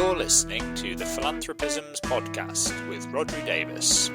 You're listening to the Philanthropisms podcast with Rodri Davis.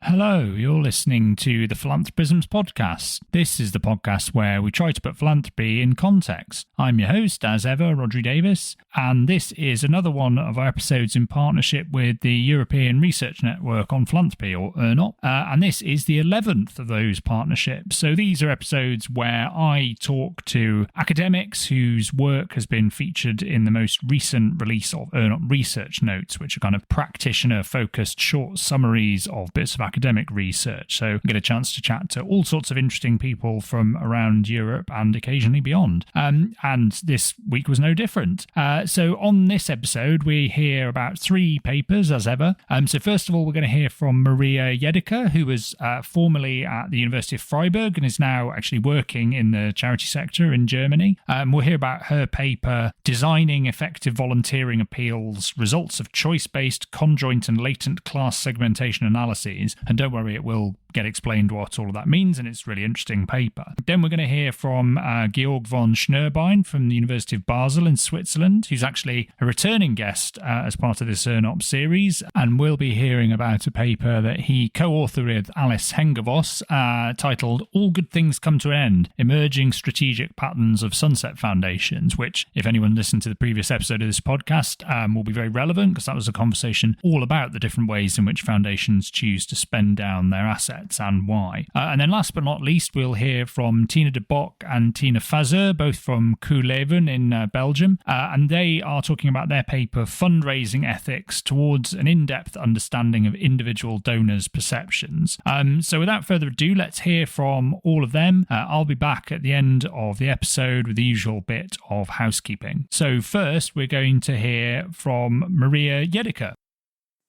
Hello, you're listening to the Philanthropisms podcast. This is the podcast where we try to put philanthropy in context. I'm your host, as ever, Rodri Davis, and this is another one of our episodes in partnership with the European Research Network on Philanthropy, or ERNOP, and this is the 11th of those partnerships. So these are episodes where I talk to academics whose work has been featured in the most recent release of ERNOP research notes, which are kind of practitioner-focused short summaries of bits of academic research. So I get a chance to chat to all sorts of interesting people from around Europe and occasionally beyond. And this week was no different. So on this episode, we hear about three papers as ever. So first of all, we're going to hear from Maria Jedicke, who was formerly at the University of Freiburg and is now actually working in the charity sector in Germany. We'll hear about her paper, Designing Effective Volunteering Appeals, Results of Choice-Based Conjoint and Latent Class Segmentation Analyses. And don't worry, it will get explained what all of that means, and it's a really interesting paper. Then we're going to hear from Georg von Schnurbein from the University of Basel in Switzerland, who's actually a returning guest as part of this ERNOP series, and we'll be hearing about a paper that he co-authored with Alice Hengevoss titled All Good Things Come to an End, Emerging Strategic Patterns of Sunset Foundations, which, if anyone listened to the previous episode of this podcast, will be very relevant, because that was a conversation all about the different ways in which foundations choose to spend down their assets and why. And then last but not least, we'll hear from Tine de Bock and Tine Faseur, both from Leuven in Belgium, and they are talking about their paper, Fundraising Ethics Towards an In-Depth Understanding of Individual Donors' Perceptions. So without further ado, let's hear from all of them. I'll be back at the end of the episode with the usual bit of housekeeping. So first, we're going to hear from Maria Jedicke.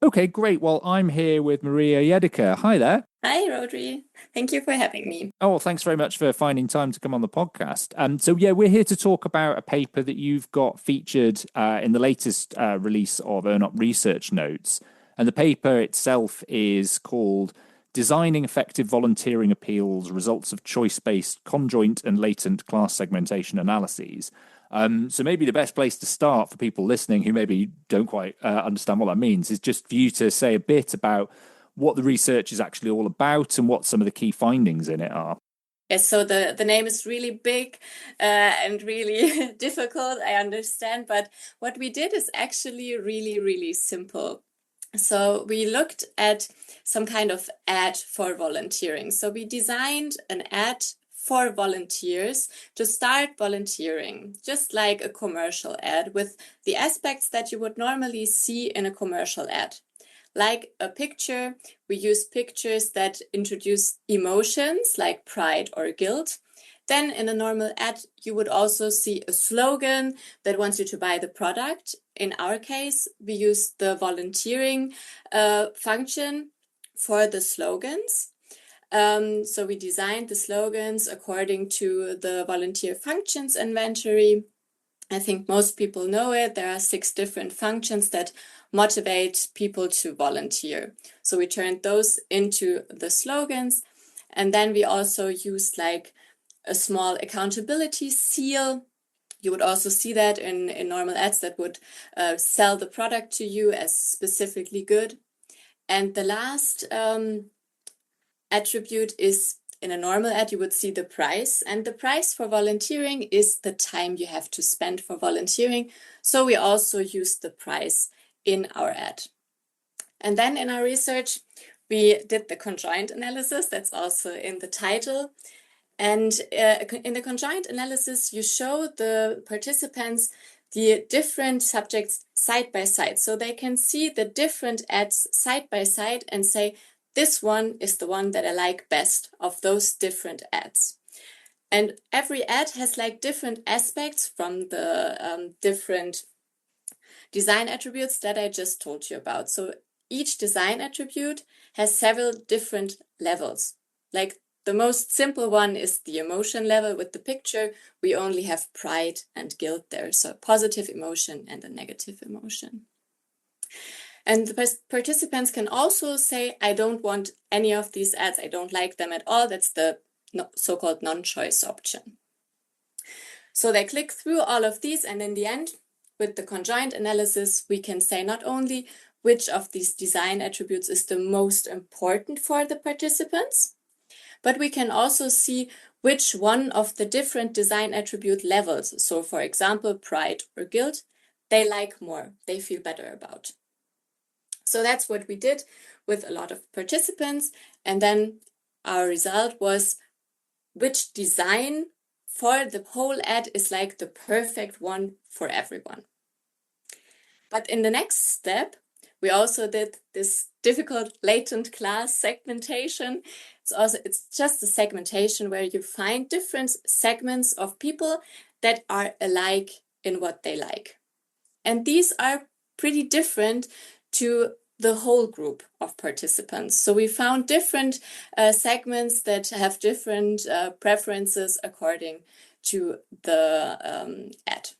Okay, great. Well, I'm here with Maria Jedicke. Hi there. Hi, Rodri. Thank you for having me. Oh, well, thanks very much for finding time to come on the podcast. So we're here to talk about a paper that you've got featured in the latest release of ERNOP research notes. And the paper itself is called Designing Effective Volunteering Appeals, Results of Choice-Based Conjoint and Latent Class Segmentation Analyses. So maybe the best place to start for people listening who maybe don't quite understand what that means is just for you to say a bit about what the research is actually all about and what some of the key findings in it are. Yes, so the name is really big and really difficult, I understand. But what we did is actually really, really simple. So we looked at some kind of ad for volunteering. So we designed an ad for volunteers to start volunteering, just like a commercial ad, with the aspects that you would normally see in a commercial ad. Like a picture, we use pictures that introduce emotions like pride or guilt. Then in a normal ad, you would also see a slogan that wants you to buy the product. In our case, we use the volunteering function for the slogans. So we designed the slogans according to the volunteer functions inventory. I think most people know it. There are 6 different functions that motivate people to volunteer. So we turned those into the slogans. And then we also used like a small accountability seal. You would also see that in normal ads that would sell the product to you as specifically good. And the last attribute is, in a normal ad, you would see the price. And the price for volunteering is the time you have to spend for volunteering. So we also use the price in our ad. And then in our research, we did the conjoint analysis. That's also in the title. And in the conjoint analysis, you show the participants the different subjects side by side. So they can see the different ads side by side and say, this one is the one that I like best of those different ads. And every ad has like different aspects from the different design attributes that I just told you about. So each design attribute has several different levels. Like the most simple one is the emotion level. With the picture, we only have pride and guilt there. So a positive emotion and a negative emotion. And the participants can also say, I don't want any of these ads. I don't like them at all. That's the so-called non-choice option. So they click through all of these, and in the end, with the conjoint analysis, we can say not only which of these design attributes is the most important for the participants, but we can also see which one of the different design attribute levels, so for example, pride or guilt, they like more, they feel better about. So that's what we did with a lot of participants. And then our result was which design for the whole ad is like the perfect one for everyone. But in the next step, we also did this difficult latent class segmentation. It's just a segmentation where you find different segments of people that are alike in what they like. And these are pretty different to the whole group of participants. So we found different segments that have different preferences according to the ad.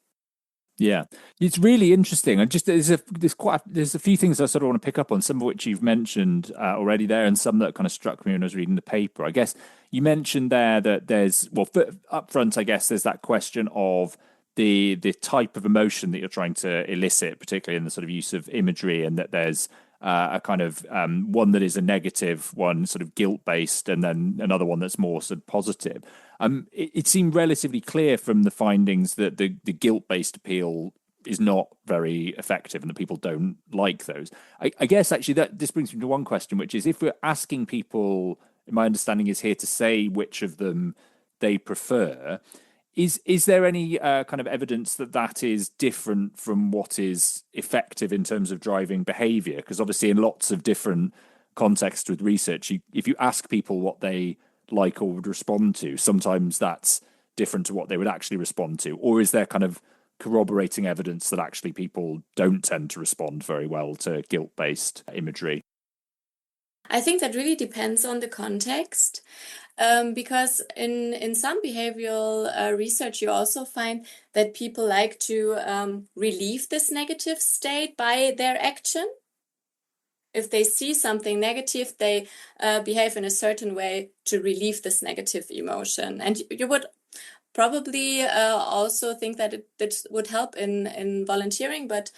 Yeah, it's really interesting. And just there's a few things I sort of want to pick up on, some of which you've mentioned already there, and some that kind of struck me when I was reading the paper. I guess you mentioned there that there's, well, up front, I guess there's that question of the type of emotion that you're trying to elicit, particularly in the sort of use of imagery, and that there's a kind of one that is a negative, one sort of guilt-based, and then another one that's more sort of positive. It seemed relatively clear from the findings that the guilt-based appeal is not very effective and that people don't like those. I guess actually this brings me to one question, which is if we're asking people, my understanding is here to say which of them they prefer, is there any kind of evidence that is different from what is effective in terms of driving behavior? Because obviously in lots of different contexts with research, if you ask people what they like or would respond to, sometimes that's different to what they would actually respond to. Or is there kind of corroborating evidence that actually people don't tend to respond very well to guilt-based imagery? I think that really depends on the context, because in some behavioral research, you also find that people like to relieve this negative state by their action. If they see something negative, they behave in a certain way to relieve this negative emotion. And you would probably also think that it would help in volunteering, but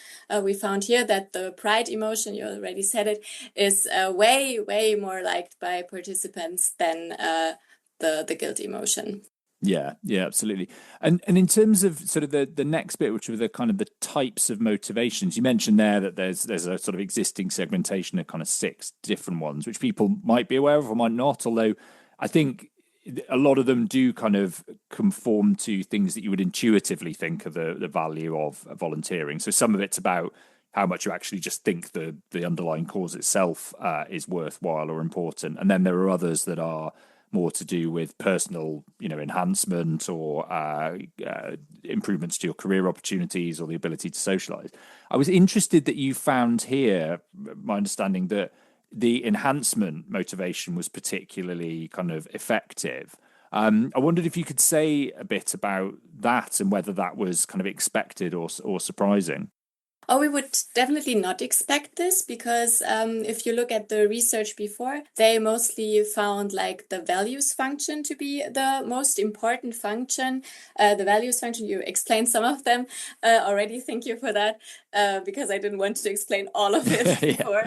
we found here that the pride emotion, you already said it, is way more liked by participants than the guilt emotion. Yeah, absolutely. And in terms of sort of the next bit, which were the kind of the types of motivations, you mentioned there that there's a sort of existing segmentation of kind of 6 different ones, which people might be aware of or might not, although I think a lot of them do kind of conform to things that you would intuitively think are the value of volunteering. So some of it's about how much you actually just think the underlying cause itself is worthwhile or important. And then there are others that are more to do with personal, enhancement or improvements to your career opportunities or the ability to socialize. I was interested that you found here, my understanding, that the enhancement motivation was particularly kind of effective. I wondered if you could say a bit about that and whether that was kind of expected or surprising. Oh, we would definitely not expect this because if you look at the research before, they mostly found like the values function to be the most important function. The values function, you explained some of them already. Thank you for that because I didn't want to explain all of it before.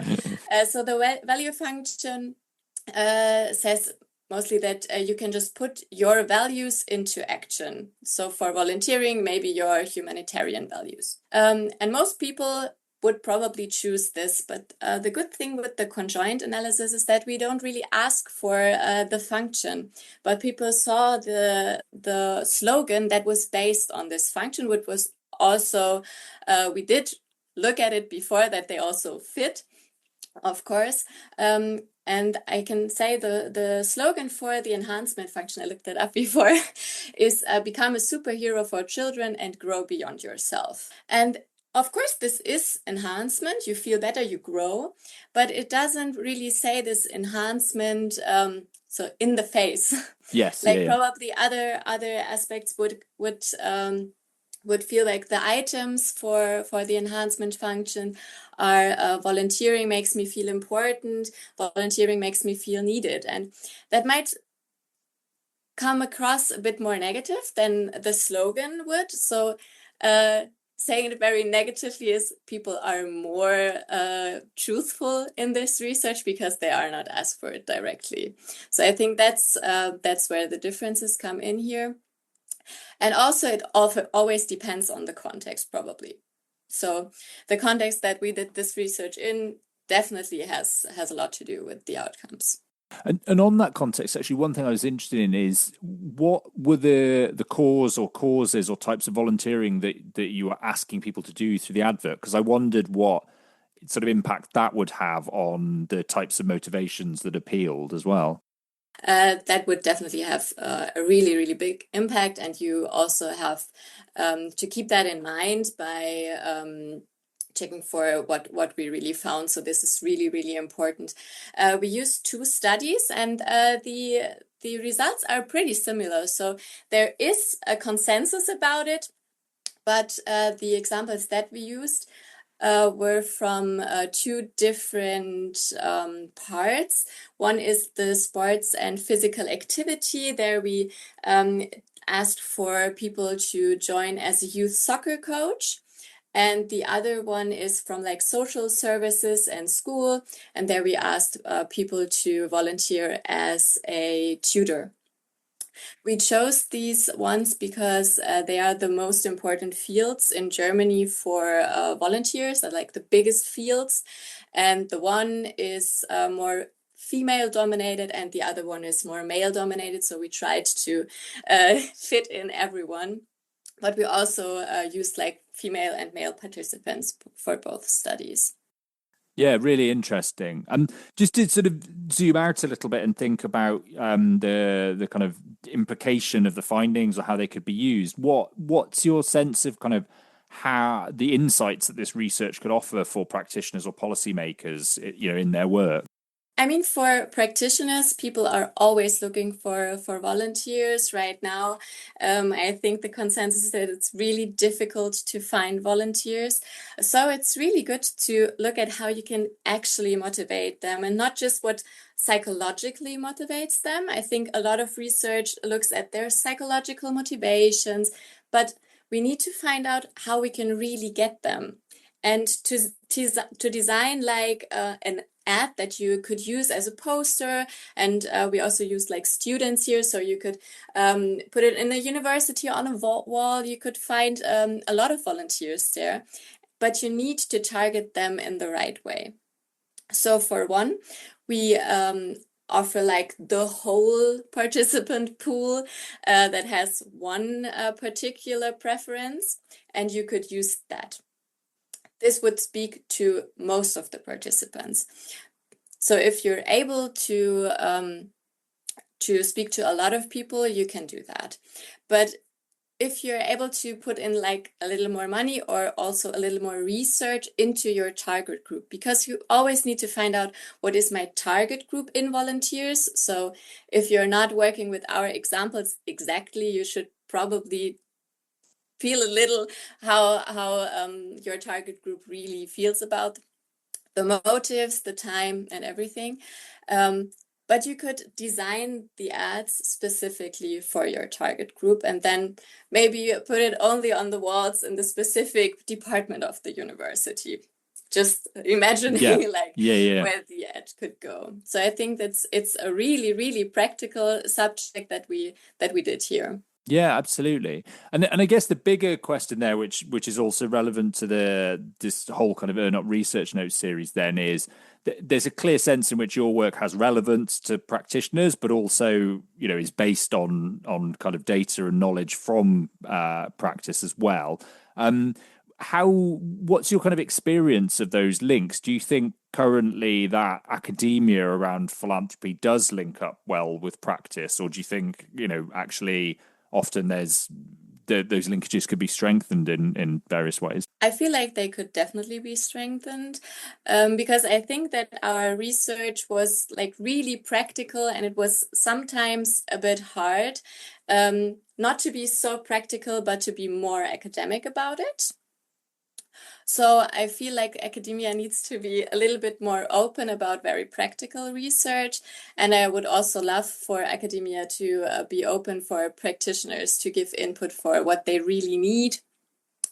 So the value function says mostly that you can just put your values into action. So for volunteering, maybe your humanitarian values. And most people would probably choose this, but the good thing with the conjoint analysis is that we don't really ask for the function, but people saw the slogan that was based on this function, which was also, we did look at it before that they also fit, of course. And I can say the slogan for the enhancement function, I looked it up before, is become a superhero for children and grow beyond yourself. And of course, this is enhancement. You feel better, you grow, but it doesn't really say this enhancement so in the face. Yes, Like yeah. probably other aspects would feel like the items for the enhancement function are volunteering makes me feel important, volunteering makes me feel needed. And that might come across a bit more negative than the slogan would. So saying it very negatively is people are more truthful in this research because they are not asked for it directly. So I think that's where the differences come in here. And also, it always depends on the context, probably. So the context that we did this research in definitely has a lot to do with the outcomes. And on that context, actually, one thing I was interested in is what were the cause or causes or types of volunteering that you were asking people to do through the advert? Because I wondered what sort of impact that would have on the types of motivations that appealed as well. That would definitely have a really, really big impact. And you also have to keep that in mind by checking for what we really found. So this is really, really important. We used 2 studies, and the results are pretty similar. So there is a consensus about it, but the examples that we used were from 2 different parts. One is the sports and physical activity. There we asked for people to join as a youth soccer coach. And the other one is from like social services and school. And there we asked people to volunteer as a tutor. We chose these ones because they are the most important fields in Germany for volunteers, they're like the biggest fields. And the one is more female dominated and the other one is more male dominated. So we tried to fit in everyone. But we also used like female and male participants for both studies. Yeah, really interesting. Just to sort of zoom out a little bit and think about the kind of implication of the findings or how they could be used. What's your sense of kind of how the insights that this research could offer for practitioners or policymakers, in their work? I mean, for practitioners, people are always looking for volunteers right now. I think the consensus is that it's really difficult to find volunteers. So it's really good to look at how you can actually motivate them and not just what psychologically motivates them. I think a lot of research looks at their psychological motivations, but we need to find out how we can really get them. And to design like an ad that you could use as a poster, and we also used like students here, so you could put it in a university on a wall. You could find a lot of volunteers there, but you need to target them in the right way. So for one, we offer like the whole participant pool that has one particular preference, and you could use that. This would speak to most of the participants. So if you're able to speak to a lot of people, you can do that. But if you're able to put in like a little more money or also a little more research into your target group, because you always need to find out what is my target group in volunteers. So if you're not working with our examples exactly, you should probably feel a little how your target group really feels about the motives, the time, and everything. But you could design the ads specifically for your target group and then maybe put it only on the walls in the specific department of the university. Just imagining where the ad could go. So I think it's a really, really practical subject that we did here. Yeah, absolutely. And I guess the bigger question there, which is also relevant to this whole kind of ERNOP research notes series then, is there's a clear sense in which your work has relevance to practitioners, but also, is based on kind of data and knowledge from practice as well. What's your kind of experience of those links? Do you think currently that academia around philanthropy does link up well with practice, or do you think, actually often there's those linkages could be strengthened in various ways? I feel like they could definitely be strengthened because I think that our research was like really practical, and it was sometimes a bit hard not to be so practical, but to be more academic about it. So I feel like academia needs to be a little bit more open about very practical research. And I would also love for academia to be open for practitioners to give input for what they really need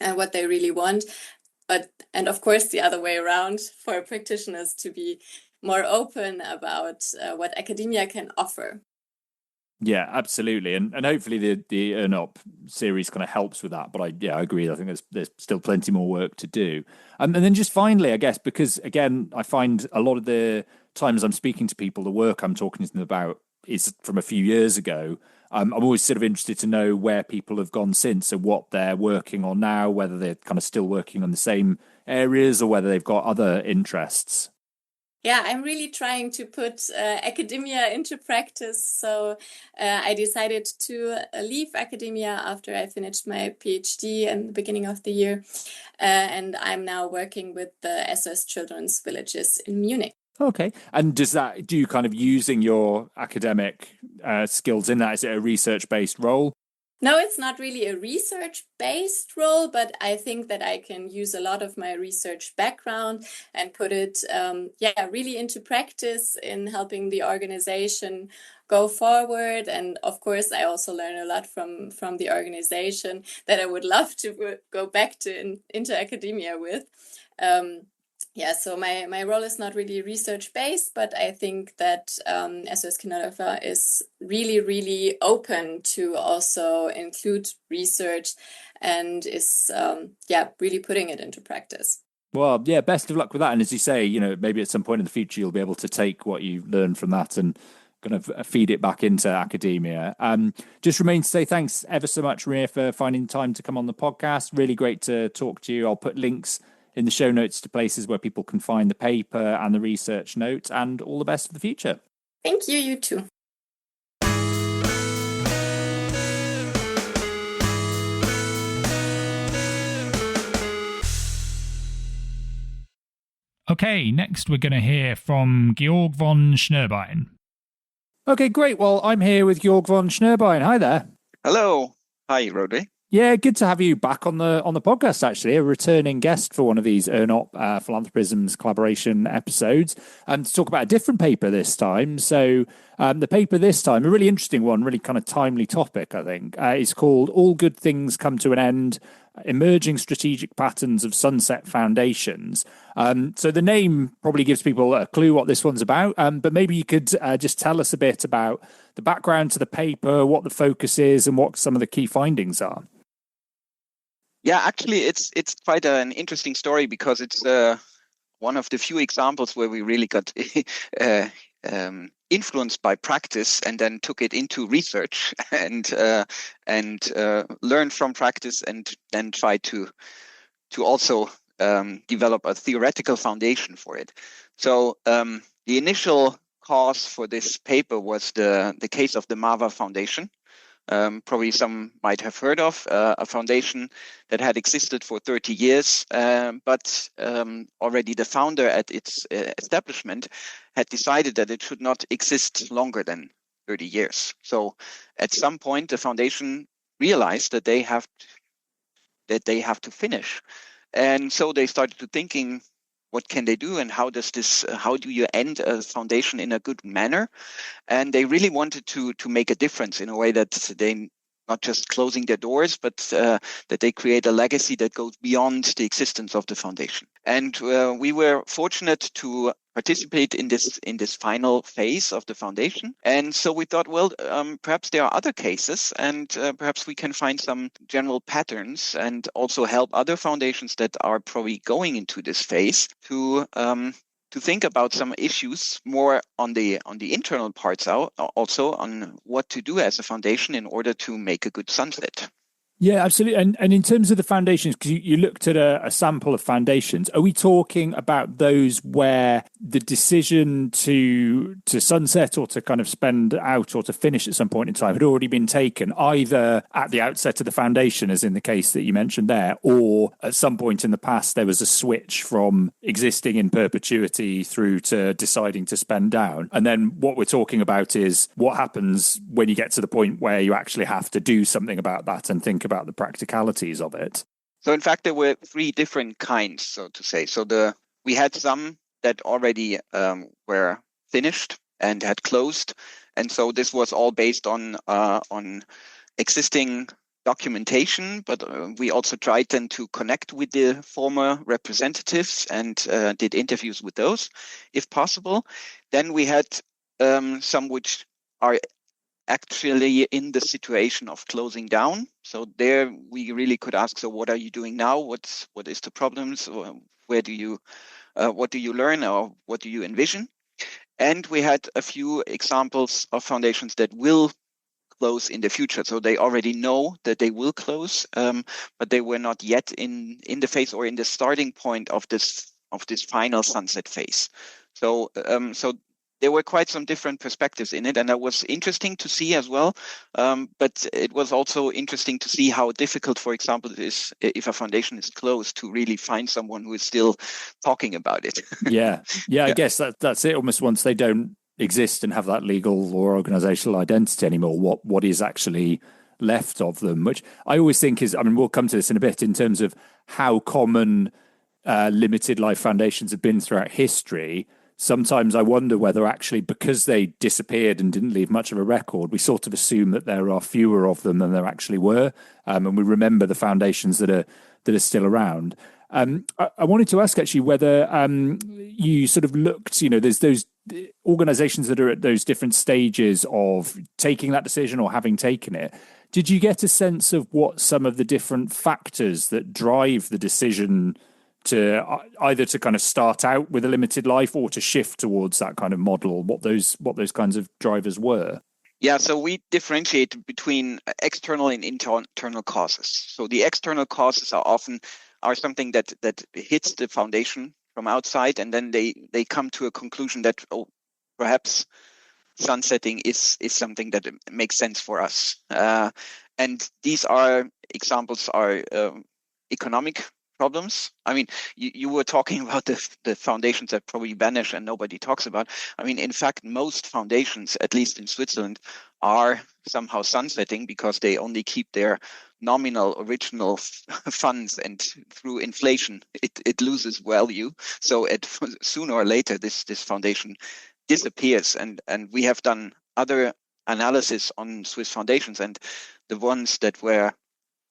and what they really want. And of course, the other way around, for practitioners to be more open about what academia can offer. Yeah, absolutely, and hopefully the ERNOP series kind of helps with that. But I agree. I think there's still plenty more work to do. And then just finally, I guess, because again, I find a lot of the times I'm speaking to people, the work I'm talking to them about is from a few years ago. I'm always sort of interested to know where people have gone since and what they're working on now, whether they're kind of still working on the same areas or whether they've got other interests. Yeah, I'm really trying to put academia into practice. So I decided to leave academia after I finished my PhD in the beginning of the year. And I'm now working with the SOS Children's Villages in Munich. Okay. And do you kind of using your academic skills in that? Is it a research-based role? No, it's not really a research-based role, but I think that I can use a lot of my research background and put it, really into practice in helping the organization go forward. And of course, I also learn a lot from the organization that I would love to go back to into academia with. So my role is not really research-based, but I think that SOS Kinderdörfer is really, really open to also include research and is, really putting it into practice. Well, yeah, best of luck with that. And as you say, maybe at some point in the future, you'll be able to take what you learned from that and kind of feed it back into academia. Just remains to say thanks ever so much, Maria, for finding time to come on the podcast. Really great to talk to you. I'll put links in the show notes to places where people can find the paper and the research notes, and all the best for the future. Thank you, you too. Okay, next we're going to hear from Georg von Schnurbein. Okay, great. Well, I'm here with Georg von Schnurbein. Hi there. Hello. Hi, Rodri. Yeah, good to have you back on the podcast, actually, a returning guest for one of these ERNOP Philanthropisms collaboration episodes, and to talk about a different paper this time. So the paper this time, a really interesting one, really kind of timely topic, I think, is called All Good Things Come to an End, Emerging Strategic Patterns of Sunset Foundations. So the name probably gives people a clue what this one's about, but maybe you could just tell us a bit about the background to the paper, what the focus is, and what some of the key findings are. Yeah, actually, it's quite an interesting story because it's one of the few examples where we really got influenced by practice and then took it into research and learn from practice and then try to also develop a theoretical foundation for it. So the initial cause for this paper was the case of the MAVA Foundation. Probably some might have heard of a foundation that had existed for 30 years, but already the founder at its establishment had decided that it should not exist longer than 30 years. So at some point, the foundation realized that they have to finish. And so they started to thinking, what can they do and how do you end a foundation in a good manner? And they really wanted to make a difference in a way that they not just closing their doors, but that they create a legacy that goes beyond the existence of the foundation. And we were fortunate to participate in this final phase of the foundation. And so we thought, well, perhaps there are other cases, and perhaps we can find some general patterns and also help other foundations that are probably going into this phase to think about some issues more on the internal parts, also on what to do as a foundation in order to make a good sunset. Yeah, absolutely. And in terms of the foundations, because you looked at a sample of foundations, are we talking about those where the decision to sunset or to kind of spend out or to finish at some point in time had already been taken, either at the outset of the foundation, as in the case that you mentioned there, or at some point in the past there was a switch from existing in perpetuity through to deciding to spend down? And then what we're talking about is what happens when you get to the point where you actually have to do something about that and think about the practicalities of it. So in fact, there were three different kinds, so to say. So we had some that already were finished and had closed, and so this was all based on existing documentation. But we also tried then to connect with the former representatives and did interviews with those, if possible. Then we had some which are actually in the situation of closing down. So there we really could ask, so what are you doing now? What is the problems? Or what do you learn, or what do you envision? And we had a few examples of foundations that will close in the future. So they already know that they will close, but they were not yet in the phase or in the starting point of this final sunset phase. So there were quite some different perspectives in it, and that was interesting to see as well. But it was also interesting to see how difficult, for example, it is if a foundation is closed to really find someone who is still talking about it. Yeah. I guess that's it. Almost once they don't exist and have that legal or organizational identity anymore, what is actually left of them, which I always think is, I mean, we'll come to this in a bit in terms of how common limited life foundations have been throughout history. Sometimes I wonder whether actually because they disappeared and didn't leave much of a record, we sort of assume that there are fewer of them than there actually were. And we remember the foundations that are still around. I wanted to ask actually whether you sort of looked, there's those organizations that are at those different stages of taking that decision or having taken it. Did you get a sense of what some of the different factors that drive the decision to either to kind of start out with a limited life or to shift towards that kind of model, what those kinds of drivers were? Yeah, so we differentiate between external and internal causes. So the external causes are something that hits the foundation from outside, and then they come to a conclusion that perhaps sunsetting is something that makes sense for us. And these examples are economic problems. I mean, you were talking about the foundations that probably vanish and nobody talks about. I mean, in fact, most foundations, at least in Switzerland, are somehow sunsetting because they only keep their nominal original funds, and through inflation, it loses value. So sooner or later, this foundation disappears. And we have done other analysis on Swiss foundations, and the ones that were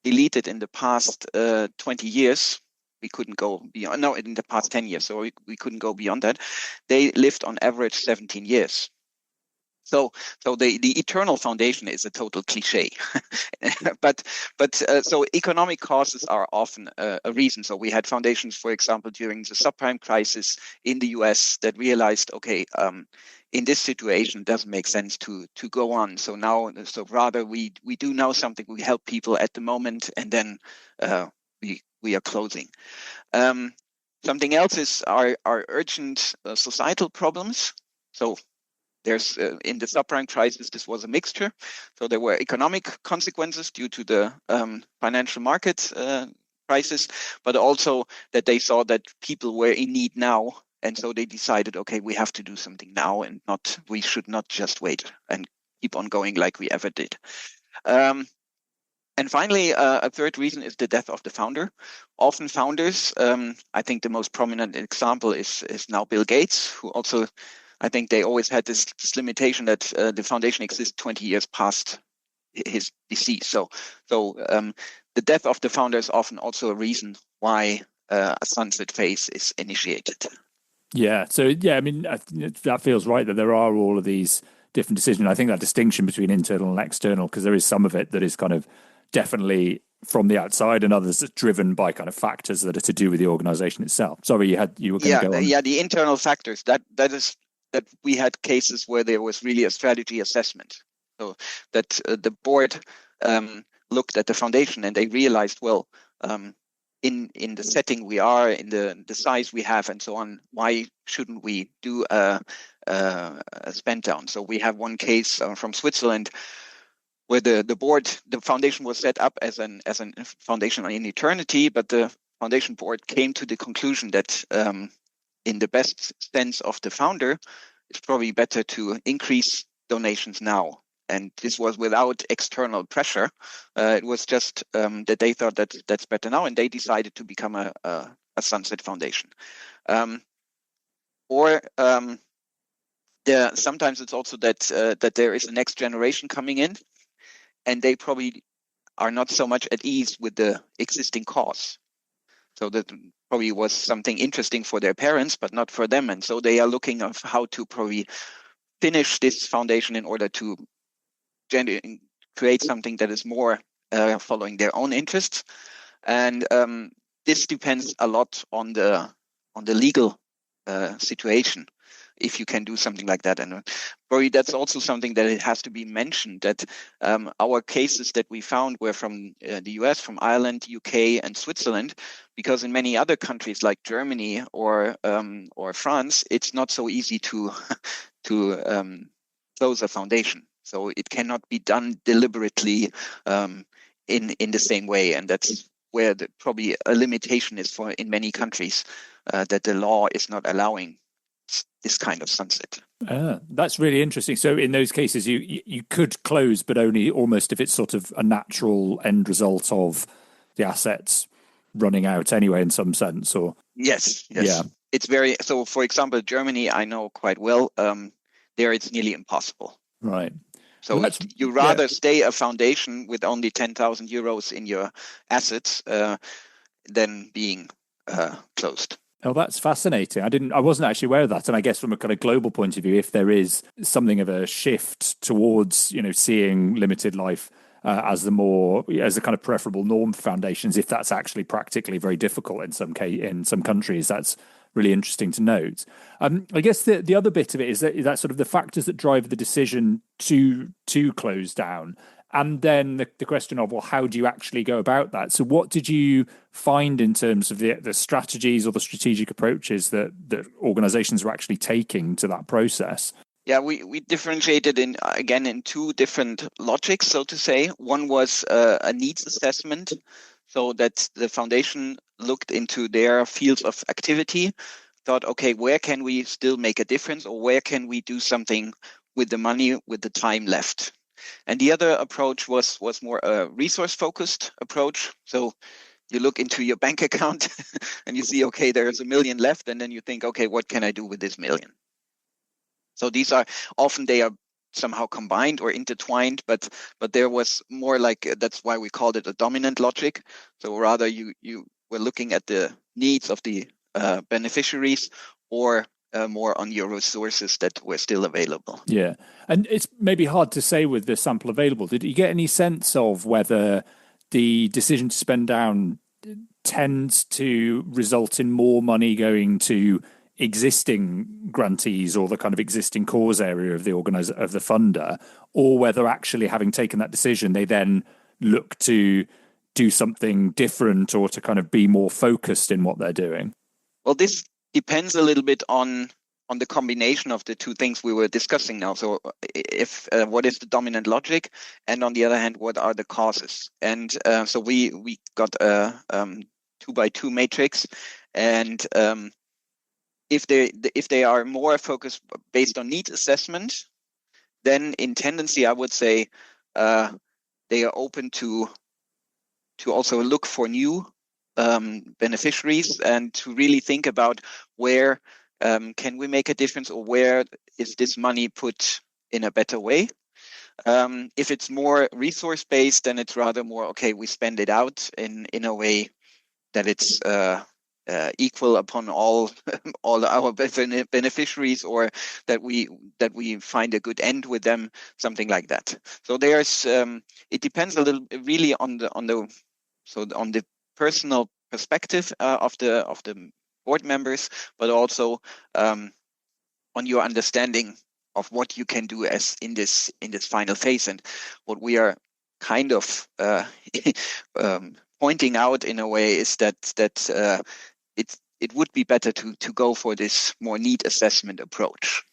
deleted in the past 20 years, we couldn't go beyond. No, in the past 10 years, so we couldn't go beyond that. They lived on average 17 years. So the eternal foundation is a total cliche, but so economic causes are often a reason. So we had foundations, for example, during the subprime crisis in the US that realized, okay, in this situation, it doesn't make sense to go on. So rather we do now something, we help people at the moment, and then we are closing. Something else is our urgent societal problems. So there's in the subprime crisis, this was a mixture. So there were economic consequences due to the financial market crisis, but also that they saw that people were in need now. And so they decided, okay, we have to do something now, and we should not just wait and keep on going like we ever did. And finally, a third reason is the death of the founder. Often founders, I think the most prominent example is now Bill Gates, who also, I think they always had this limitation that the foundation exists 20 years past his decease. So the death of the founder is often also a reason why a sunset phase is initiated. Yeah. So, yeah, I mean, that feels right that there are all of these different decisions. I think that distinction between internal and external, because there is some of it that is kind of definitely from the outside, and others that's driven by kind of factors that are to do with the organization itself. Sorry, you were going to go on. Yeah, the internal factors, that we had cases where there was really a strategy assessment. So that the board looked at the foundation and they realized, well, in the setting we are, in the size we have, and so on, why shouldn't we do a spend down? So we have one case from Switzerland where the foundation was set up as an foundation in eternity, but the foundation board came to the conclusion that in the best sense of the founder, it's probably better to increase donations now. And this was without external pressure. It was just that they thought that that's better now, and they decided to become a sunset foundation. Sometimes it's also that there is a next generation coming in, and they probably are not so much at ease with the existing cause. So that probably was something interesting for their parents, but not for them. And so they are looking of how to probably finish this foundation in order to create something that is more following their own interests. And this depends a lot on the legal situation, if you can do something like that. And probably that's also something that it has to be mentioned, that our cases that we found were from the US, from Ireland, UK, and Switzerland, because in many other countries like Germany or France, it's not so easy to close a foundation. So it cannot be done deliberately in the same way, and that's where probably a limitation is for in many countries, that the law is not allowing this kind of sunset. That's really interesting. So in those cases, you could close, but only almost if it's sort of a natural end result of the assets running out anyway, in some sense, or yes. Yeah. It's very so. For example, Germany, I know quite well. There, it's nearly impossible. Right. So you rather stay a foundation with only 10,000 euros in your assets than being closed. Oh, that's fascinating. I wasn't actually aware of that. And I guess from a kind of global point of view, if there is something of a shift towards, seeing limited life as a kind of preferable norm for foundations, if that's actually practically very difficult in some countries, that's really interesting to note. I guess the other bit of it is that sort of the factors that drive the decision to close down. And then the question of, well, how do you actually go about that? So what did you find in terms of the strategies or the strategic approaches that organizations were actually taking to that process? Yeah, we differentiated in two different logics, so to say. One was a needs assessment, so that the foundation looked into their fields of activity, thought, okay, where can we still make a difference, or where can we do something with the money, with the time left? And the other approach was more a resource-focused approach. So you look into your bank account and you see, okay, there's $1 million left, and then you think, okay, what can I do with this $1 million? So these are often they are somehow combined or intertwined, but there was more like, that's why we called it a dominant logic. So rather you were looking at the needs of the beneficiaries, or more on your resources that were still available. Yeah. And it's maybe hard to say with the sample available. Did you get any sense of whether the decision to spend down tends to result in more money going to existing grantees or the kind of existing cause area of the of the funder, or whether actually having taken that decision, they then look to do something different or to kind of be more focused in what they're doing? Well, this depends a little bit on the combination of the two things we were discussing now. So if what is the dominant logic, and on the other hand, what are the causes? And so we got a 2x2 matrix, and if they are more focused based on needs assessment, then in tendency, I would say they are open to also look for new beneficiaries, and to really think about where can we make a difference, or where is this money put in a better way. If it's more resource based, then it's rather more, okay, we spend it out in a way that it's equal upon all our beneficiaries, or that we find a good end with them, something like that. So there's it depends a little really on the personal perspective of the board members, but also on your understanding of what you can do as in this final phase. And what we are kind of pointing out in a way is that it would be better to go for this more need assessment approach.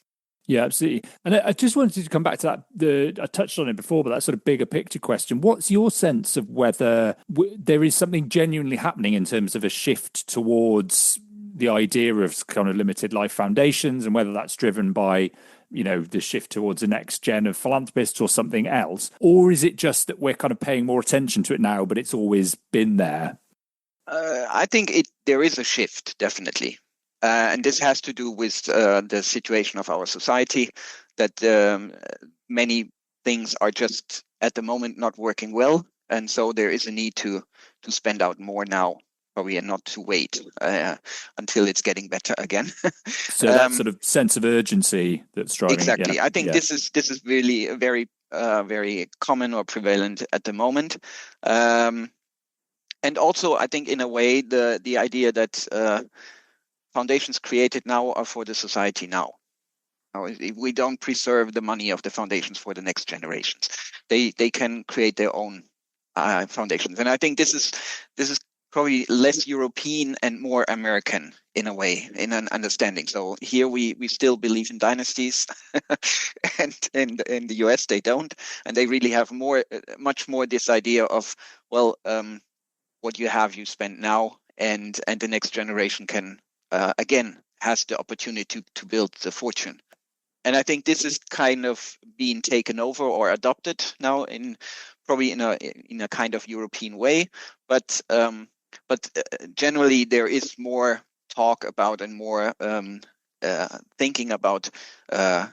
Yeah, absolutely. And I just wanted to come back to that. I touched on it before, but that sort of bigger picture question. What's your sense of whether there is something genuinely happening in terms of a shift towards the idea of kind of limited life foundations, and whether that's driven by, the shift towards the next gen of philanthropists or something else? Or is it just that we're kind of paying more attention to it now, but it's always been there? I think there is a shift, definitely. And this has to do with the situation of our society, that many things are just at the moment not working well. And so there is a need to spend out more now, probably, and not to wait until it's getting better again. So that sort of sense of urgency that's driving exactly. it. Yeah. I think this is really very very common or prevalent at the moment. And also, I think in a way, the idea that foundations created now are for the society now. If we don't preserve the money of the foundations for the next generations, they can create their own foundations. And I think this is probably less European and more American in a way, in an understanding. So here we still believe in dynasties, and in the US they don't, and they really have much more this idea of, well, what you have, you spend now, and the next generation can again has the opportunity to build the fortune. And I think this is kind of being taken over or adopted now in a kind of European way, but generally there is more talk about and more thinking about a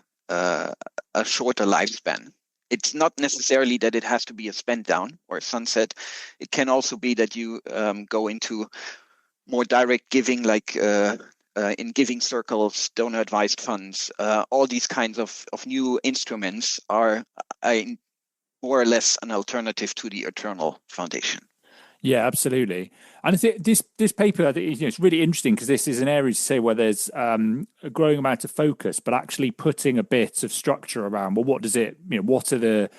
shorter lifespan. It's not necessarily that it has to be a spend down or a sunset. It can also be that you go into more direct giving, like in giving circles, donor advised funds. All these kinds of new instruments are more or less an alternative to the eternal foundation. Yeah, absolutely. And I think this paper, I think, it's really interesting because this is an area to say where there's a growing amount of focus, but actually putting a bit of structure around, well, what are the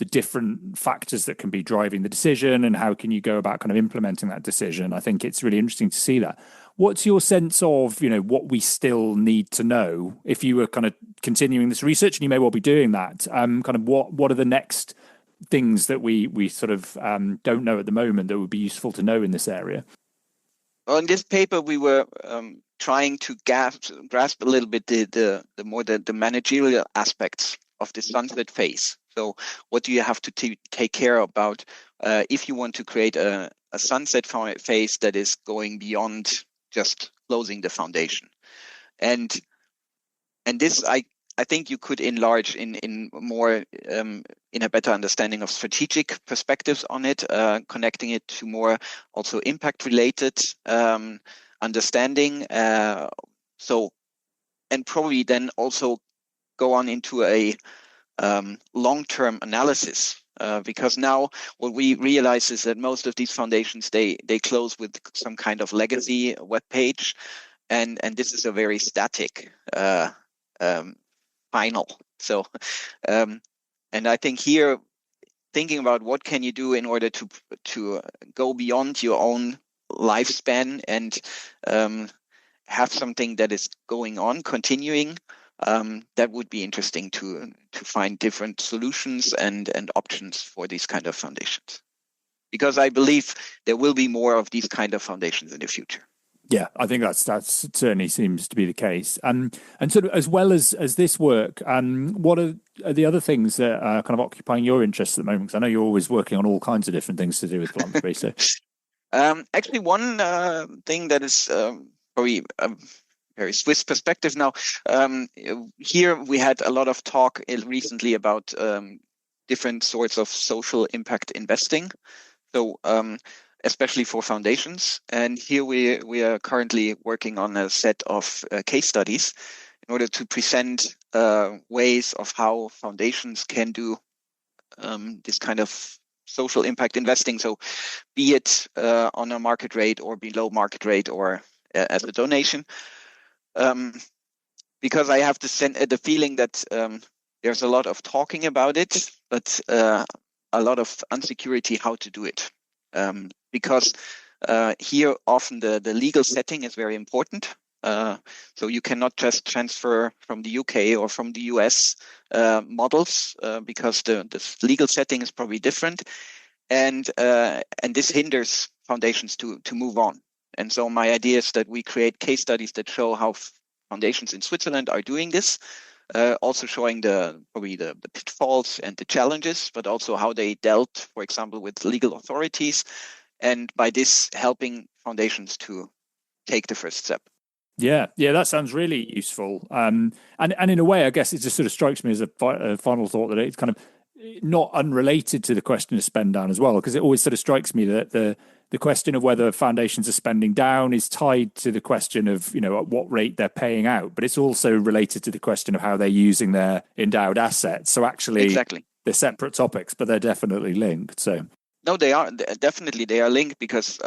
different factors that can be driving the decision, and how can you go about kind of implementing that decision? I think it's really interesting to see that. What's your sense of, what we still need to know if you were kind of continuing this research, and you may well be doing that? Kind of what are the next things that we sort of don't know at the moment that would be useful to know in this area? Well, in this paper, we were trying to grasp a little bit the managerial aspects of the sunset phase. So what do you have to take care about if you want to create a sunset phase that is going beyond just closing the foundation? And this, I think you could enlarge in more in a better understanding of strategic perspectives on it, connecting it to more also impact related understanding. So, and probably then also go on into a long-term analysis, because now what we realize is that most of these foundations, they close with some kind of legacy web page, and this is a very static final. So and I think here, thinking about what can you do in order to go beyond your own lifespan and have something that is going on, continuing, that would be interesting to find different solutions and options for these kind of foundations, because I believe there will be more of these kind of foundations in the future. Yeah, I think that's certainly seems to be the case. And sort of as well as this work, what are the other things that are kind of occupying your interest at the moment? Because I know you're always working on all kinds of different things to do with philanthropy. So, actually, one thing that is probably a very Swiss perspective now. Here we had a lot of talk recently about different sorts of social impact investing. So, especially for foundations. And here we are currently working on a set of case studies in order to present ways of how foundations can do this kind of social impact investing. So be it on a market rate or below market rate or as a donation. Because I have the feeling that there's a lot of talking about it, but a lot of insecurity how to do it, because here often the legal setting is very important. So you cannot just transfer from the UK or from the US models because the legal setting is probably different, and this hinders foundations to move on. And so my idea is that we create case studies that show how foundations in Switzerland are doing this, also showing probably the pitfalls and the challenges, but also how they dealt, for example, with legal authorities, and by this helping foundations to take the first step. Yeah, that sounds really useful. And in a way, I guess it just sort of strikes me as a final thought that it's kind of not unrelated to the question of spend down as well, because it always sort of strikes me that the question of whether foundations are spending down is tied to the question of, at what rate they're paying out, but it's also related to the question of how they're using their endowed assets. So actually, exactly, they're separate topics, but they're definitely linked. So no, they are linked, because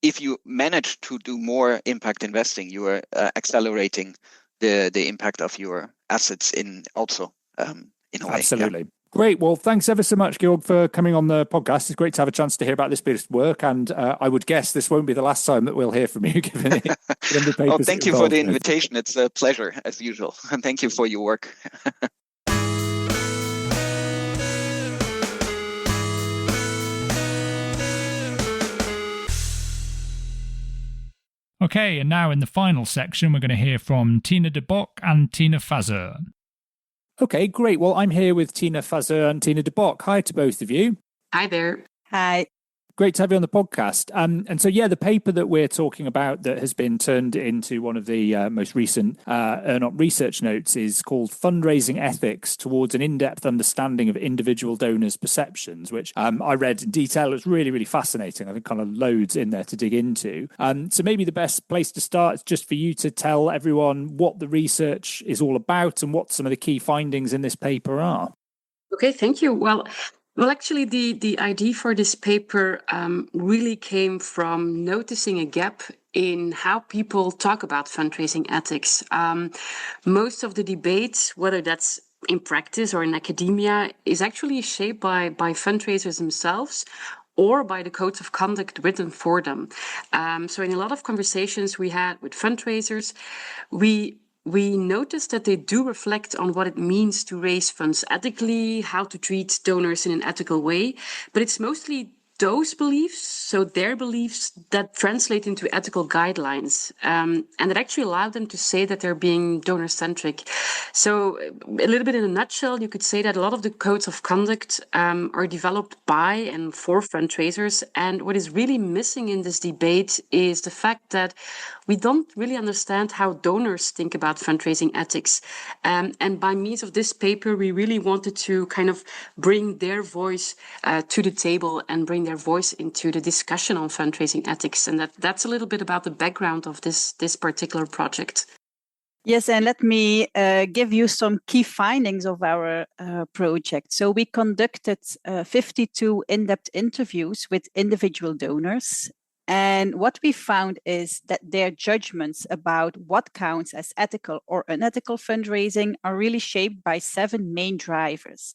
if you manage to do more impact investing, you are accelerating the impact of your assets in a way. Absolutely. Yeah. Great. Well, thanks ever so much, Georg, for coming on the podcast. It's great to have a chance to hear about this bit of work, and I would guess this won't be the last time that we'll hear from you, given the papers. Oh, thank you for the invitation. It's a pleasure, as usual. And thank you for your work. Okay, and now in the final section, we're going to hear from Tine de Bock and Tine Faseur. Okay, great. Well, I'm here with Tine Faseur and Tine de Bock. Hi to both of you. Hi there. Hi. Great to have you on the podcast. And so, the paper that we're talking about that has been turned into one of the most recent ERNOP research notes is called Fundraising Ethics Towards an In-Depth Understanding of Individual Donors' Perceptions, which I read in detail. It's really, really fascinating. I think kind of loads in there to dig into. So maybe the best place to start is just for you to tell everyone what the research is all about and what some of the key findings in this paper are. Okay, thank you. Well, actually, the idea for this paper really came from noticing a gap in how people talk about fundraising ethics. Most of the debate, whether that's in practice or in academia, is actually shaped by fundraisers themselves or by the codes of conduct written for them. So in a lot of conversations we had with fundraisers, we noticed that they do reflect on what it means to raise funds ethically, how to treat donors in an ethical way, but it's mostly those beliefs, so their beliefs, that translate into ethical guidelines, and that actually allow them to say that they're being donor-centric. So a little bit in a nutshell, you could say that a lot of the codes of conduct are developed by and for fundraisers, and what is really missing in this debate is the fact that we don't really understand how donors think about fundraising ethics. And by means of this paper, we really wanted to kind of bring their voice to the table and bring their voice into the discussion on fundraising ethics. And that's a little bit about the background of this particular project. Yes, and let me give you some key findings of our project. So we conducted 52 in-depth interviews with individual donors. And what we found is that their judgments about what counts as ethical or unethical fundraising are really shaped by 7 main drivers.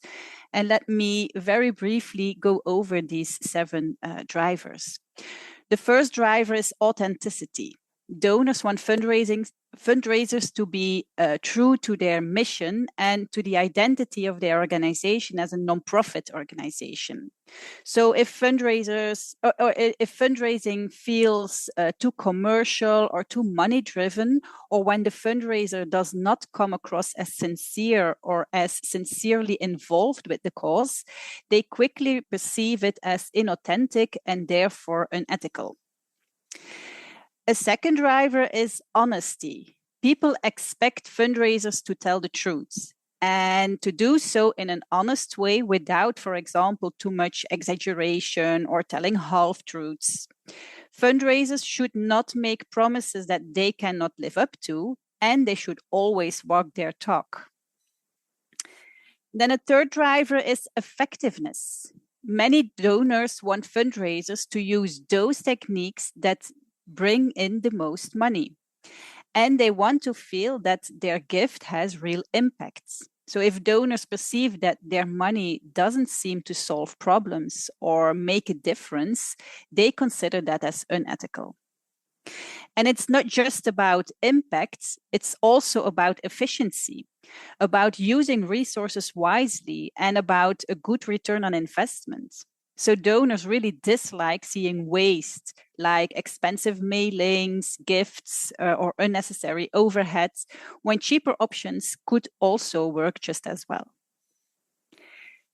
And let me very briefly go over these 7 drivers. The first driver is authenticity. Donors want fundraisers to be true to their mission and to the identity of their organization as a non-profit organization. So if fundraisers or if fundraising feels too commercial or too money-driven, or when the fundraiser does not come across as sincere or as sincerely involved with the cause, they quickly perceive it as inauthentic and therefore unethical. A second driver is honesty. People expect fundraisers to tell the truth and to do so in an honest way without, for example, too much exaggeration or telling half-truths. Fundraisers should not make promises that they cannot live up to, and they should always walk their talk. Then a third driver is effectiveness. Many donors want fundraisers to use those techniques that bring in the most money. And they want to feel that their gift has real impacts. So if donors perceive that their money doesn't seem to solve problems or make a difference, they consider that as unethical. And it's not just about impact, it's also about efficiency, about using resources wisely, and about a good return on investment. So donors really dislike seeing waste, like expensive mailings, gifts, or unnecessary overheads, when cheaper options could also work just as well.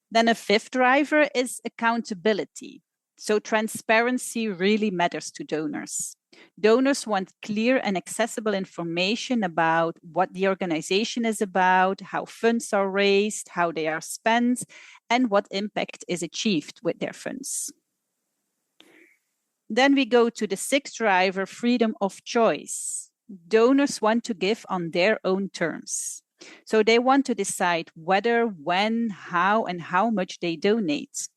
Then a fifth driver is accountability. So transparency really matters to donors. Donors want clear and accessible information about what the organization is about, how funds are raised, how they are spent, and what impact is achieved with their funds. Then we go to the sixth driver, freedom of choice. Donors want to give on their own terms. So they want to decide whether, when, how, and how much they donate.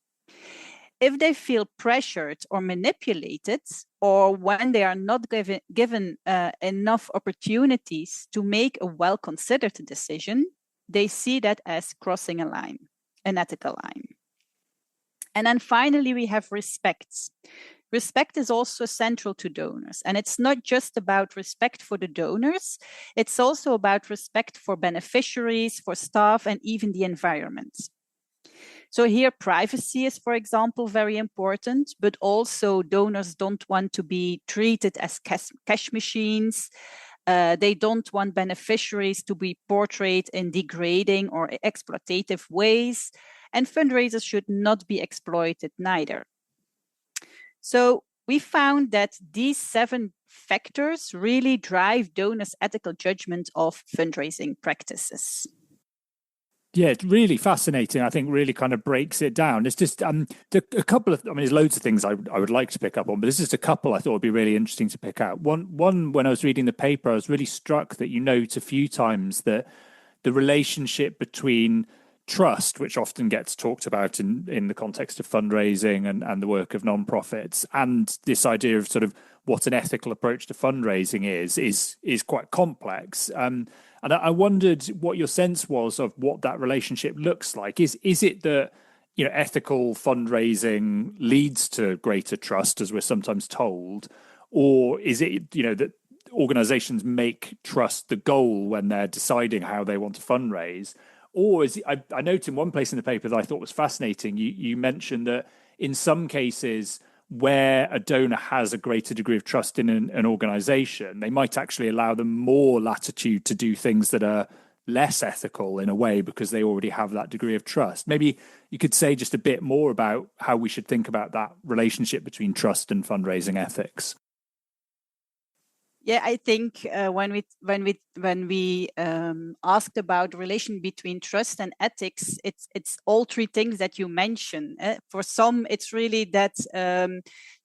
If they feel pressured or manipulated, or when they are not given enough opportunities to make a well-considered decision, they see that as crossing a line, an ethical line. And then finally, we have respect. Respect is also central to donors. And it's not just about respect for the donors, it's also about respect for beneficiaries, for staff, and even the environment. So here, privacy is, for example, very important, but also donors don't want to be treated as cash machines. They don't want beneficiaries to be portrayed in degrading or exploitative ways, and fundraisers should not be exploited neither. So we found that these 7 factors really drive donors' ethical judgment of fundraising practices. Yeah, it's really fascinating. I think really kind of breaks it down. It's just a couple of, I mean, there's loads of things I would like to pick up on, but there's just a couple I thought would be really interesting to pick out. One, when I was reading the paper, I was really struck that you note a few times that the relationship between trust, which often gets talked about in the context of fundraising and the work of nonprofits, and this idea of sort of what an ethical approach to fundraising is quite complex. And I wondered what your sense was of what that relationship looks like. Is it that, you know, ethical fundraising leads to greater trust, as we're sometimes told, or is it, you know, that organizations make trust the goal when they're deciding how they want to fundraise? Or is it, I noted in one place in the paper that I thought was fascinating, you mentioned that in some cases where a donor has a greater degree of trust in an organization, they might actually allow them more latitude to do things that are less ethical in a way because they already have that degree of trust. Maybe you could say just a bit more about how we should think about that relationship between trust and fundraising ethics. Yeah, I think when we asked about the relation between trust and ethics, it's all 3 things that you mentioned. For some, it's really that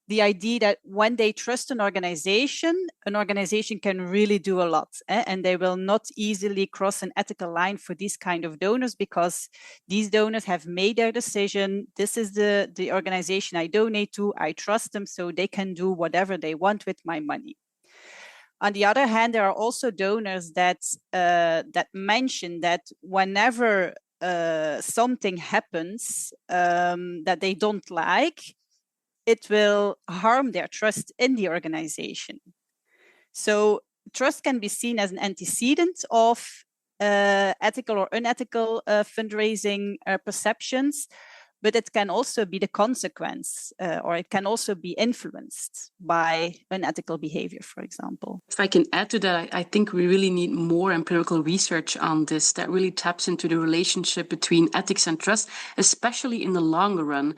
the idea that when they trust an organization can really do a lot, and they will not easily cross an ethical line for these kind of donors because these donors have made their decision. This is the organization I donate to. I trust them, so they can do whatever they want with my money. On the other hand, there are also donors that mention that whenever something happens that they don't like, it will harm their trust in the organization. So trust can be seen as an antecedent of ethical or unethical fundraising perceptions, but it can also be the consequence, or it can also be influenced by unethical behavior, for example. If I can add to that, I think we really need more empirical research on this that really taps into the relationship between ethics and trust, especially in the longer run.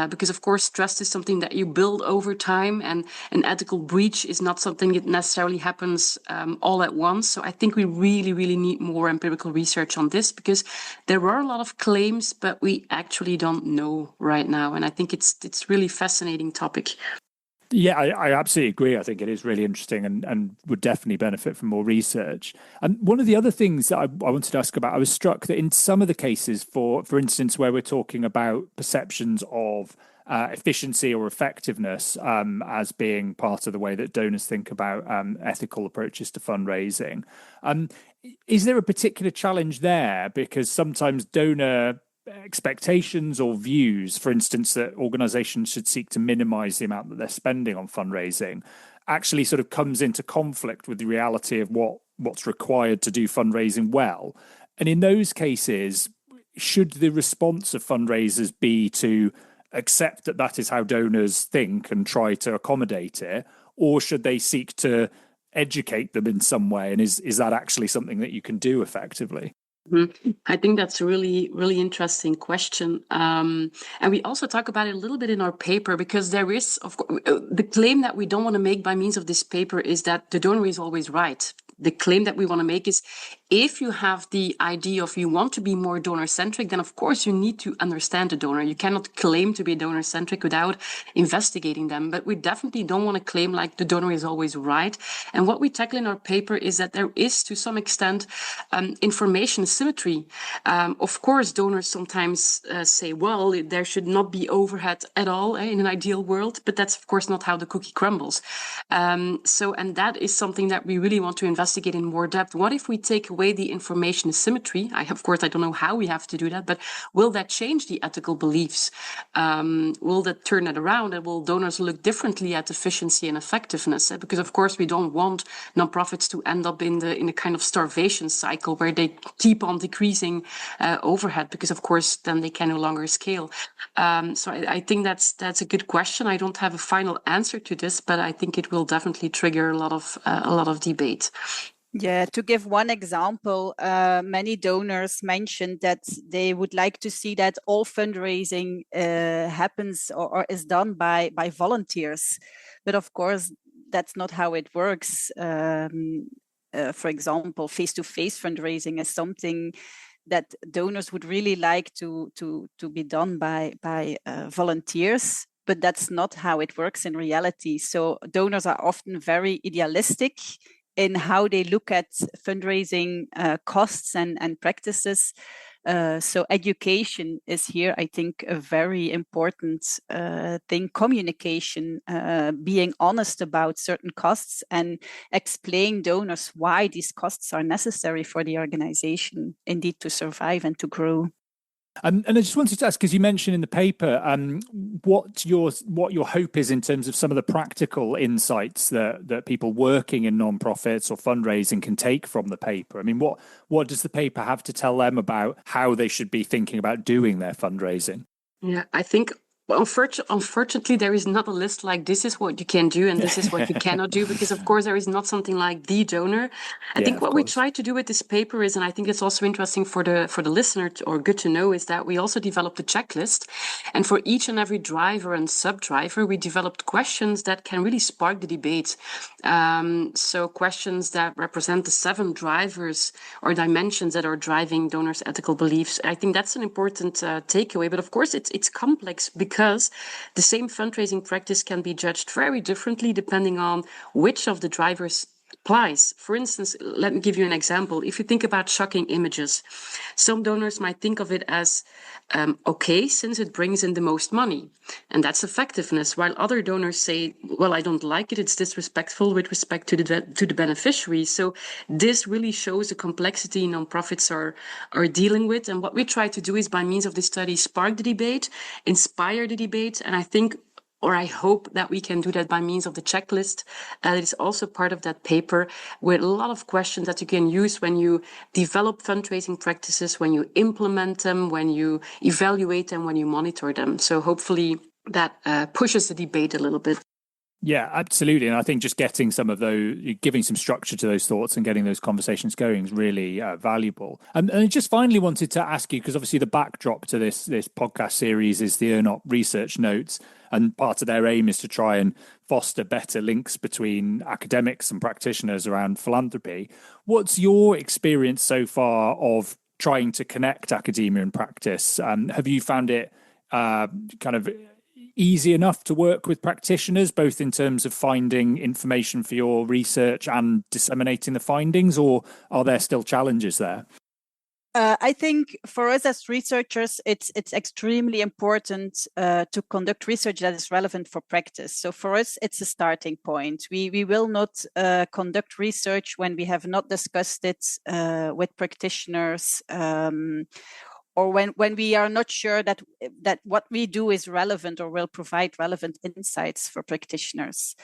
Because, of course, trust is something that you build over time, and an ethical breach is not something that necessarily happens all at once. So I think we really, really need more empirical research on this, because there are a lot of claims, but we actually don't know right now. And I think it's really fascinating topic. Yeah, I absolutely agree. I think it is really interesting and would definitely benefit from more research. And one of the other things that I wanted to ask about, I was struck that in some of the cases, for instance, where we're talking about perceptions of efficiency or effectiveness as being part of the way that donors think about ethical approaches to fundraising. Is there a particular challenge there? Because sometimes donor expectations or views, for instance, that organizations should seek to minimize the amount that they're spending on fundraising, actually sort of comes into conflict with the reality of what's required to do fundraising well. And in those cases, should the response of fundraisers be to accept that that is how donors think and try to accommodate it, or should they seek to educate them in some way? And is that actually something that you can do effectively? I think that's a really, really interesting question. And we also talk about it a little bit in our paper, because there is, of course, the claim that we don't want to make by means of this paper is that the donor is always right. The claim that we want to make is, if you have the idea of you want to be more donor-centric, then of course you need to understand the donor. You cannot claim to be donor-centric without investigating them. But we definitely don't want to claim like the donor is always right. And what we tackle in our paper is that there is, to some extent, information asymmetry. Of course, donors sometimes say, well, there should not be overhead at all in an ideal world, but that's of course not how the cookie crumbles. And that is something that we really want to investigate in more depth. What if we take away the information asymmetry? I don't know how we have to do that, but will that change the ethical beliefs? Will that turn it around, and will donors look differently at efficiency and effectiveness? Because of course we don't want nonprofits to end up in a kind of starvation cycle where they keep on decreasing overhead, because of course then they can no longer scale. So I think that's a good question. I don't have a final answer to this, but I think it will definitely trigger a lot of debate. Yeah, to give one example, many donors mentioned that they would like to see that all fundraising happens or is done by volunteers. But of course, that's not how it works. For example, face-to-face fundraising is something that donors would really like to be done by volunteers. But that's not how it works in reality. So donors are often very idealistic in how they look at fundraising costs and practices. So education is here, I think, a very important thing. Communication, being honest about certain costs and explain donors why these costs are necessary for the organization indeed to survive and to grow. And I just wanted to ask, because you mentioned in the paper, what your hope is in terms of some of the practical insights that people working in nonprofits or fundraising can take from the paper. I mean, what does the paper have to tell them about how they should be thinking about doing their fundraising? Yeah, I think unfortunately, there is not a list like this is what you can do and this is what you cannot do, because of course there is not something like the donor. I think what we try to do with this paper is, and I think it's also interesting for the listener or good to know, is that we also developed a checklist, and for each and every driver and sub-driver we developed questions that can really spark the debate. So questions that represent the 7 drivers or dimensions that are driving donors' ethical beliefs. I think that's an important takeaway, but of course it's complex, because the same fundraising practice can be judged very differently depending on which of the drivers applies. For instance, let me give you an example. If you think about shocking images, some donors might think of it as okay, since it brings in the most money, and that's effectiveness, while other donors say, well, I don't like it, it's disrespectful with respect to the beneficiary. So this really shows the complexity nonprofits are dealing with, and what we try to do is, by means of this study, spark the debate, inspire the debate, and I hope that we can do that by means of the checklist. It is also part of that paper with a lot of questions that you can use when you develop fundraising practices, when you implement them, when you evaluate them, when you monitor them. So hopefully that pushes the debate a little bit. Yeah, absolutely. And I think just getting some of those, giving some structure to those thoughts and getting those conversations going is really valuable. And I just finally wanted to ask you, because obviously the backdrop to this podcast series is the ERNOP research notes, and part of their aim is to try and foster better links between academics and practitioners around philanthropy. What's your experience so far of trying to connect academia and practice? Have you found it kind of easy enough to work with practitioners, both in terms of finding information for your research and disseminating the findings, or are there still challenges there? I think for us as researchers, it's extremely important to conduct research that is relevant for practice. So for us, it's a starting point. We will not conduct research when we have not discussed it with practitioners, or when we are not sure that what we do is relevant or will provide relevant insights for practitioners.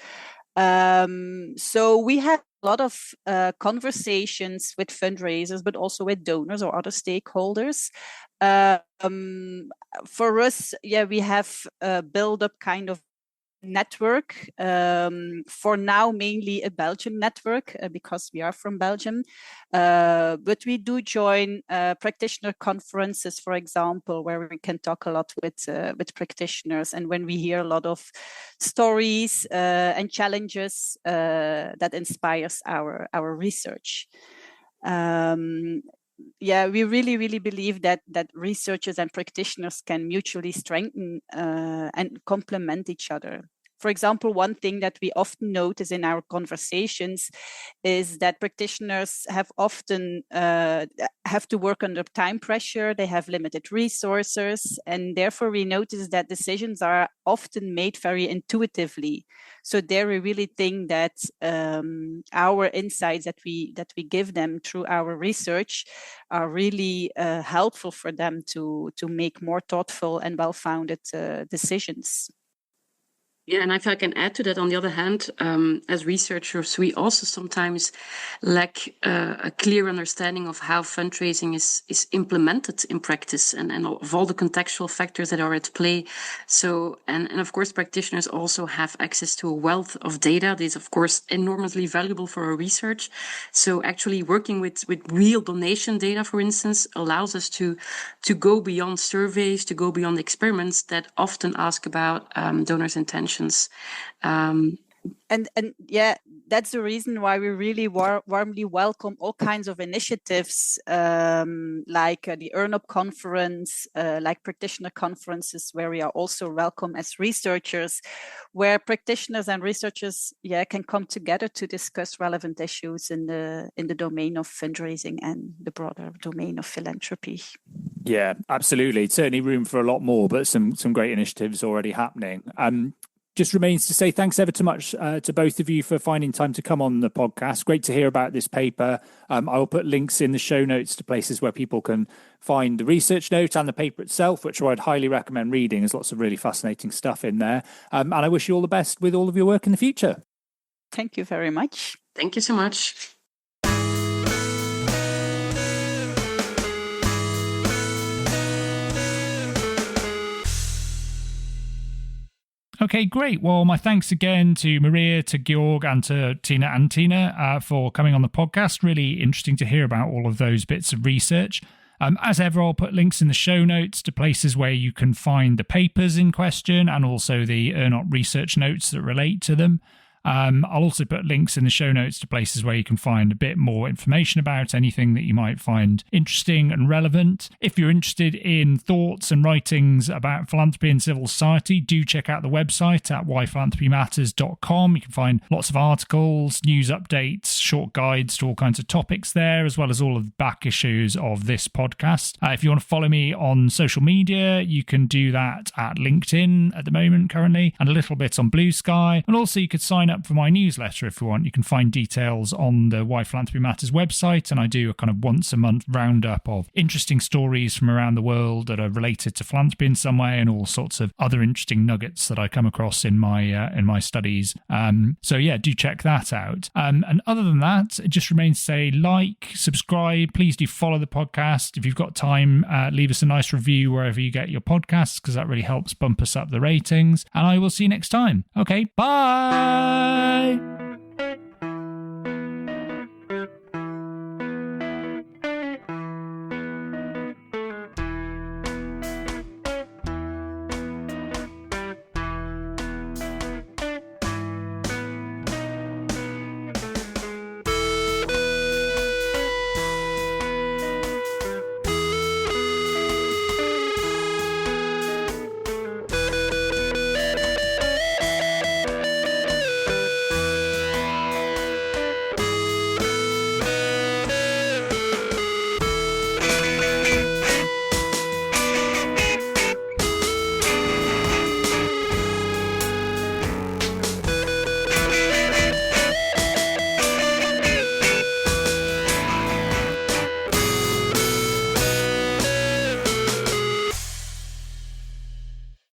So we have a lot of conversations with fundraisers, but also with donors or other stakeholders. For us, we have built up kind of network, for now mainly a Belgian network because we are from Belgium, but we do join practitioner conferences, for example, where we can talk a lot with practitioners, and when we hear a lot of stories and challenges that inspires our research. We really believe that researchers and practitioners can mutually strengthen and complement each other. For example, one thing that we often notice in our conversations is that practitioners have often have to work under time pressure. They have limited resources, and therefore we notice that decisions are often made very intuitively. So there we really think that our insights that we give them through our research are really helpful for them to make more thoughtful and well-founded decisions. Yeah, and if I can add to that, on the other hand, as researchers, we also sometimes lack a clear understanding of how fundraising is implemented in practice and of all the contextual factors that are at play. So, and of course, practitioners also have access to a wealth of data. This is, of course, enormously valuable for our research. So actually working with real donation data, for instance, allows us to go beyond surveys, to go beyond experiments that often ask about donors' intentions. And that's the reason why we really warmly welcome all kinds of initiatives like the ERNOP conference, like practitioner conferences, where we are also welcome as researchers, where practitioners and researchers can come together to discuss relevant issues in the domain of fundraising and the broader domain of philanthropy. Yeah, absolutely. Certainly room for a lot more, but some great initiatives already happening. Just remains to say thanks ever so much to both of you for finding time to come on the podcast. Great to hear about this paper. I will put links in the show notes to places where people can find the research note and the paper itself, which I'd highly recommend reading. There's lots of really fascinating stuff in there. And I wish you all the best with all of your work in the future. Thank you very much. Thank you so much. Okay, great. Well, my thanks again to Maria, to Georg, and to Tine for coming on the podcast. Really interesting to hear about all of those bits of research. As ever, I'll put links in the show notes to places where you can find the papers in question and also the ERNOP research notes that relate to them. I'll also put links in the show notes to places where you can find a bit more information about anything that you might find interesting and relevant. If you're interested in thoughts and writings about philanthropy and civil society, do check out the website at whyphilanthropymatters.com. You can find lots of articles, news updates, short guides to all kinds of topics there, as well as all of the back issues of this podcast. If you want to follow me on social media, you can do that at LinkedIn at the moment currently, and a little bit on Blue Sky. And also you could sign up for my newsletter if you want. You can find details on the Why Philanthropy Matters website, and I do a kind of once a month roundup of interesting stories from around the world that are related to philanthropy in some way, and all sorts of other interesting nuggets that I come across in my studies. So yeah, do check that out. And other than that, it just remains to say like, subscribe, please do follow the podcast. If you've got time, leave us a nice review wherever you get your podcasts, because that really helps bump us up the ratings. And I will see you next time. Okay, bye.